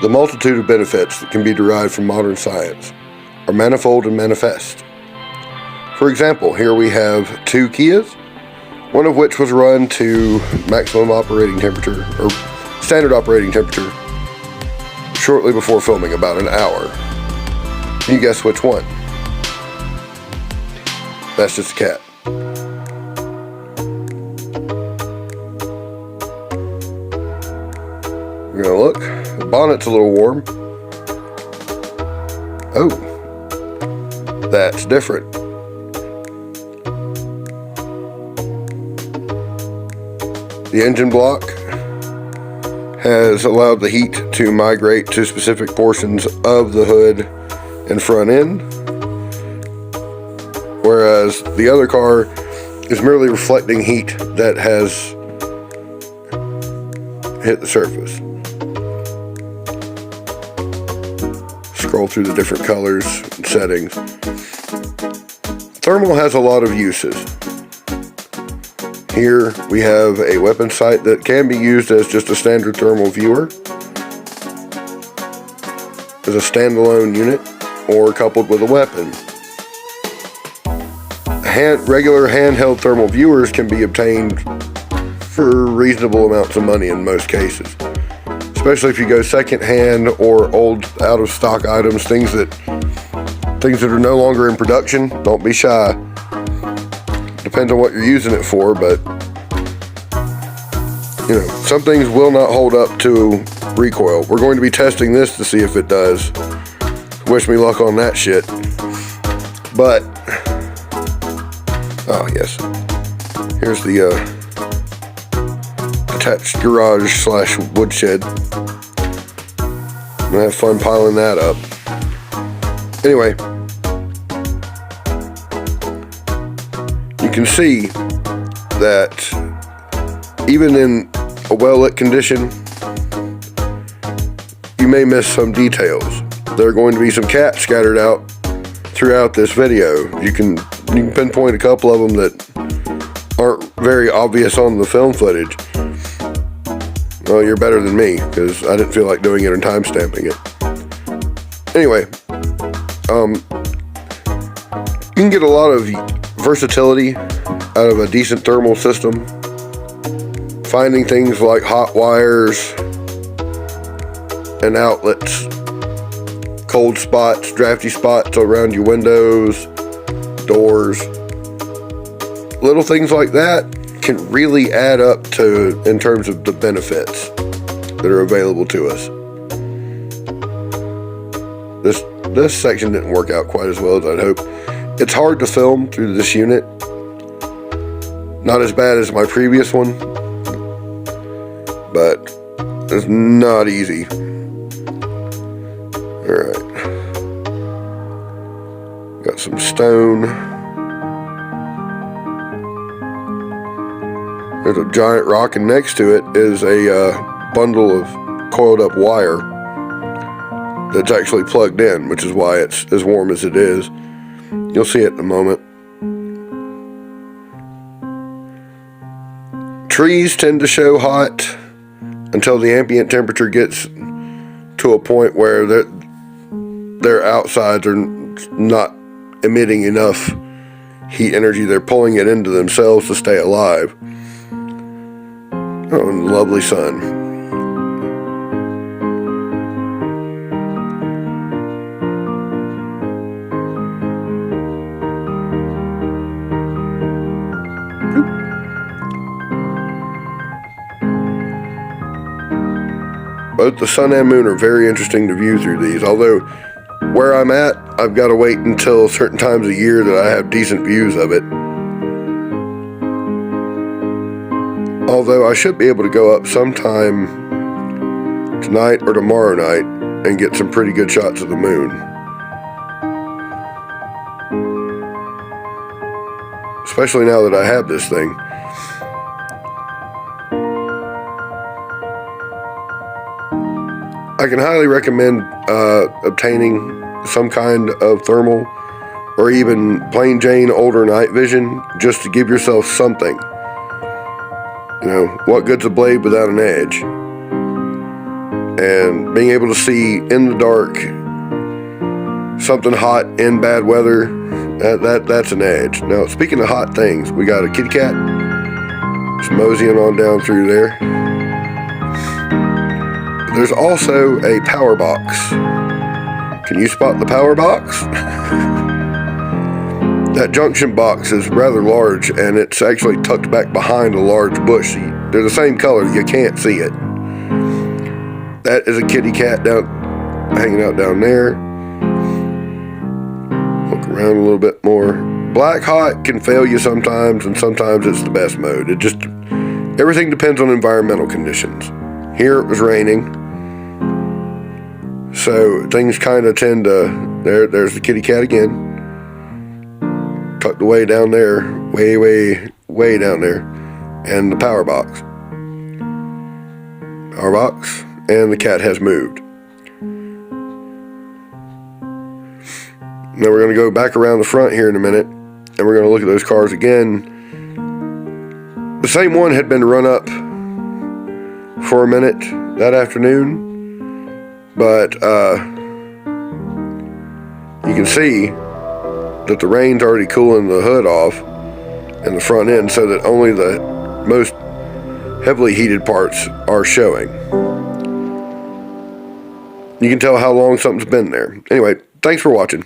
The multitude of benefits that can be derived from modern science are manifold and manifest. For example, here we have 2 Kias, one of which was run to maximum operating temperature, or standard operating temperature, shortly before filming, about an hour. Can you guess which one? That's just a cat. We're gonna look. The bonnet's a little warm. Oh, that's different. The engine block has allowed the heat to migrate to specific portions of the hood and front end, whereas the other car is merely reflecting heat that has hit the surface. Scroll through the different colors and settings. Thermal has a lot of uses. Here we have a weapon sight that can be used as just a standard thermal viewer, as a standalone unit, or coupled with a weapon. Regular handheld thermal viewers can be obtained for reasonable amounts of money in most cases, especially if you go second-hand or old out-of-stock items, things that are no longer in production. Don't be shy. Depends on what you're using it for, but you know, some things will not hold up to recoil. We're going to be testing this to see if it does. Wish me luck on that shit. But oh yes, here's the attached garage slash woodshed. I'm gonna have fun piling that up. Anyway, you can see that even in a well-lit condition, you may miss some details. There are going to be some cats scattered out throughout this video. You can pinpoint a couple of them that aren't very obvious on the film footage. Well, you're better than me, because I didn't feel like doing it and time-stamping it. Anyway, you can get a lot of versatility out of a decent thermal system. Finding things like hot wires and outlets, cold spots, drafty spots around your windows, doors. Little things like that can really add up to in terms of the benefits that are available to us. This section didn't work out quite as well as I'd hoped. It's hard to film through this unit. Not as bad as my previous one, but it's not easy. Alright. Got some stone. There's a giant rock, and next to it is a bundle of coiled up wire that's actually plugged in, which is why it's as warm as it is. You'll see it in a moment. Trees tend to show hot until the ambient temperature gets to a point where their outsides are not emitting enough heat energy. They're pulling it into themselves to stay alive. Oh, and the lovely sun. Both the sun and moon are very interesting to view through these, although where I'm at, I've got to wait until certain times of year that I have decent views of it. Although I should be able to go up sometime tonight or tomorrow night and get some pretty good shots of the moon. Especially now that I have this thing. I can highly recommend obtaining some kind of thermal or even plain Jane older night vision just to give yourself something. You know, what good's a blade without an edge? and being able to see in the dark something hot in bad weather, that's an edge. Now, speaking of hot things, we got a kitty cat just moseying on down through there. There's also a power box. Can you spot the power box? That junction box is rather large, and it's actually tucked back behind a large bush. They're the same color, you can't see it. That is a kitty cat hanging out down there. Look around a little bit more. Black hot can fail you sometimes, and sometimes it's the best mode. Everything depends on environmental conditions. Here it was raining, so things kind of tend to. There's the kitty cat again. Tucked away down there, way down there, and the power box. And the cat has moved. Now we're going to go back around the front here in a minute, and we're going to look at those cars again. The same one had been run up for a minute that afternoon, but you can see that the rain's already cooling the hood off and the front end, so that only the most heavily heated parts are showing. You can tell how long something's been there. Anyway, thanks for watching.